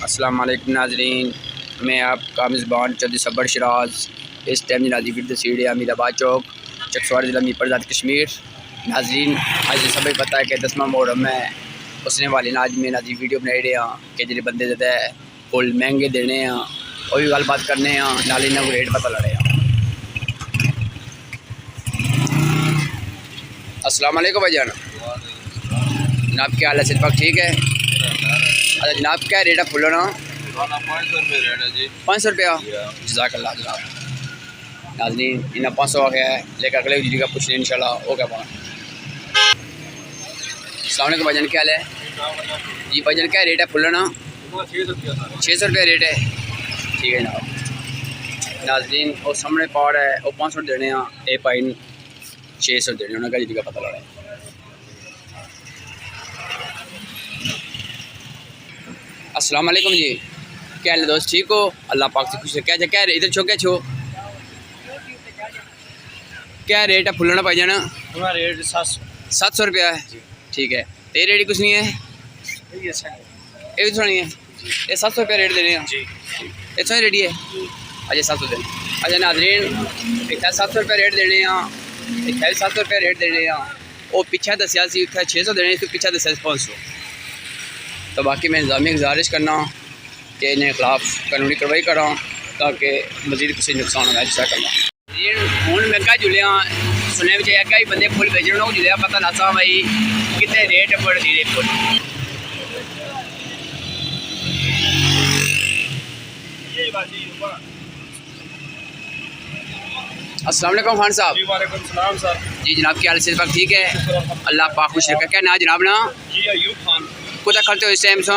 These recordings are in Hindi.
अस्सलाम वालेकुम नाज़रीन, मैं आपका मेज़बान चौधरी सबर शराज। इस टाइम नाजी वीडियो सीढ़ी अमीर आबाद चौक चकसवारी ज़िला मीरपुर कश्मीर। नाज़रीन आज सब पता है कि 10वां मुहर्रम है, उसने वाले नाज में नाजी वीडियो बनाई रहे हैं कि जो बंदे ज़्यादा फुल महंगे देने हैं और भी गल बात करने हैं, नाले इन्होंने रेट पता लड़े हैं। अस्सलाम वालेकुम भाईजान, जनाब क्या हाल है? सिर्फ ठीक है। अच्छा जनाब क्या रेट है फुलों ना? 500 रुपये रेट है जी। 500 रुपया। जजाक अल्लाह जनाब। नाज़रीन इन्हें 500 आ गया है, लेकर अगले जी का पूछ लें इंशाल्लाह हो क्या पाना। अस्सलाम वालेकुम भाईजान, क्या हाल है जी? भाईजान क्या रेट है फुलों ना? 600 रुपया रेट है, ठीक है जनाब। नाज़रीन और सामने पाड़ है वो 500 देने हैं, ए पाइन 600 देने उन्होंने जी का पता लगा है। अस्सलाम वालेकुम जी, क्या हाल है दोस्त? ठीक हो? अल्लाह पाक से खुश है। क्या क्या इधर छो क्या छो क्या रेट है फुलों ना भाईजान? रेट 700 रुपया है, ठीक है। तेरे रेट कुछ नहीं है, ये भी थोड़ा नहीं है, ये 700 रुपया रेट देने हैं जी। इतना रेडी है? अच्छा 700 देने। अच्छा नाज़रीन इतना 700 रुपया रेट देने हैं, इतना 700 रुपया रेट देने हैं। वो पीछे दसिया सी इतना 600 देने, इसको पीछे दसिया 500। तो बाकी मैं इंतजामी गुजारिश करना कि इन्हें खिलाफ कानूनी कार्रवाई करा ताकि मजीद किसी नुकसान होगा। ऐसा करना हूँ मैं क्या जुलिया सुने भी चाहिए क्या बंदे फुल बेचने को जुलिया पता लासा भाई कितने रेट पड़ दी रहे फुल। अस्सलाम वालेकुम खान साहब। वालेकुम सलाम सर। जी जनाब क्या हाल है? वक्त ठीक है, अल्लाह पाक खुश रखा। क्या ना जनाब ना जी अयूब खान कुछ करते हो इस टाइम सो?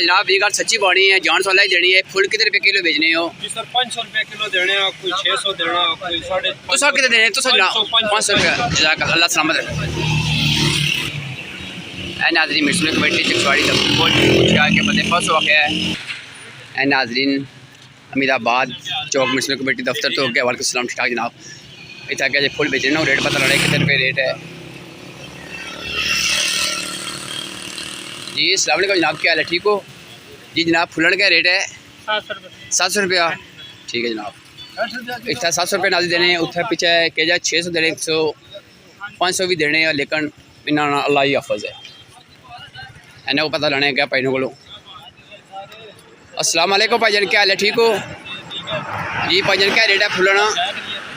जनाब ये गल सच्ची बानी है, जान वाला ही देनी है। फुल कितने रुपये किलो बेचने हो? जी सर 500 रुपये किलो देने, कोई 600 देना, कोई 550। तुसा कितने देने? तुसा 500 रुपया। जजाक अल्लाह सलामत रखे। नाज़रीन म्यूनसिपल कमेटी चकसवारी पूछा के बंदे 500 आ गया है। नाज़रीन अमीराबाद चौक म्यूनसिपल कमेटी दफ्तर तो हो गया। वालेकुम सलाम, ठीक ठाक जनाब। इतना क्या फुल बेचने ना रेट पता लड़े कितने रुपये रेट है जी। अस्सलाम वालेकुम जनाब, क्या हाल है? ठीक हो जी जनाब? फुलन क्या रेट है? 700 रुपया, ठीक है जनाब। इतना 700 रुपये नाजी देने, उत्थे पीछे कह जा 600 देने, 100 500 भी देने, लेकिन इन्होंने अल्लाह ही हफज है, इन्हें को पता लाने क्या भाई को। अस्सलाम वालेकुम भाईजान, क्या हाल है? ठीक हो जी? भाईजान क्या रेट है फुलन?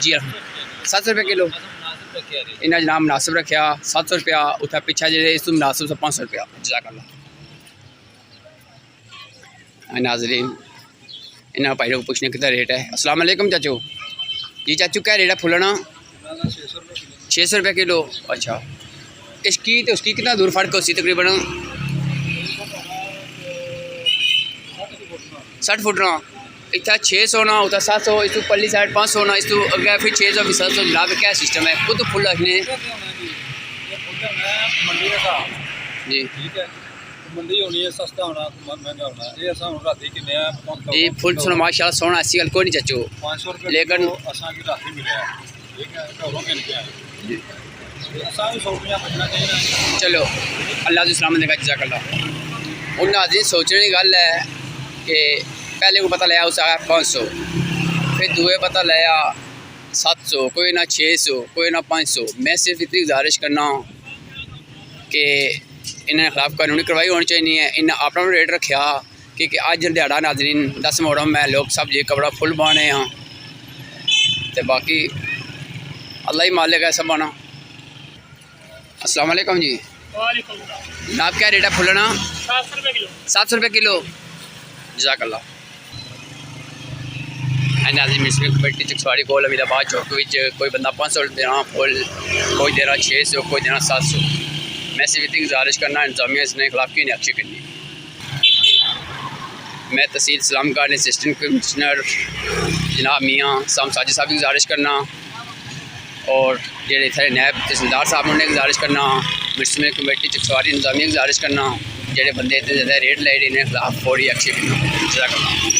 जी 700 रुपये किलो। इन्हें जनाब मुनासिब रखा 700 रुपया, उत्थे पिछा जो इस मुनासिब 500 रुपया। जजाक अल्लाह। नाज़रीन इन्हें भाई को पूछने कितना रेट है। अस्सलाम वालेकुम चाचू जी। चाचू क्या रेट है फुलना? 600 रुपये किलो। अच्छा इसकी तो उसकी कितना दूर फर्क है? उसकी तकरीबन 60 फुट ना। इतना 600 ना, उतना 700, इस पल्ली साइड 500 ना, इस अगर फिर 600 फिर 700। जनाब क्या सिस्टम है? खुद फुल रखने जी मंदी होनी है, सस्ता होना महंगा होना है। ये असा राती कि नया ये फुल सुनो माशाल्लाह सोना, ऐसी गल कोई नहीं चाचू, 500 रुपये लेकिन असा की राती मिले है, ठीक है घरों मिल गया जी। असा भी 100 रुपया बचना चाहिए। चलो अल्लाह जो सलामत देगा। जजाक अल्लाह। उन नाज़रीन सोचने की गल है कि पहले को पता लिया उस 500, फिर दुए पता लिया 700, कोई ना 600, कोई ना 500। मैं सिर्फ इतनी गुजारिश करना कि इन्हें खिलाफ कानूनी कार्रवाई होनी चाहिए। इन्हें अपना रेट रखा क्योंकि अज दिहाड़ा नाज़रीन 10 मुहर्रम है, लोग सब जी कपड़ा फुल पाने हैं, तो बाकी अल्लाह ही मालिक है सब आना। अस्सलाम वालेकुम जी। जनाब क्या रेट है फुलना? 700 रुपये किलो। जजाक अल्लाह। नाज़रीन म्यूनसिपल कमेटी चकसवारी को अमीराबाद चौक कोई बंदा 500 देना फुल, कोई देना 600, कोई देना 700। मैं सिर्फ इतनी गुजारिश करना इंतजामिया इसने खिलाफ क्यों नहीं एक्शन करनी। मैं तहसील इस्लाम का अस्सटंट कमशनर जनाब मियाँ साजिद साहब की गुजारिश करना और जो इतने नैब तहसीलदार साहब उन्हें गुजारिश करना, म्यूनसिपल कमेटी चकसवारी इंतजामिया गुजारिश करना, जो बंदे इतने ज़्यादा रेट ले रहे इन्हें खिलाफ फौरी एक्शन करना।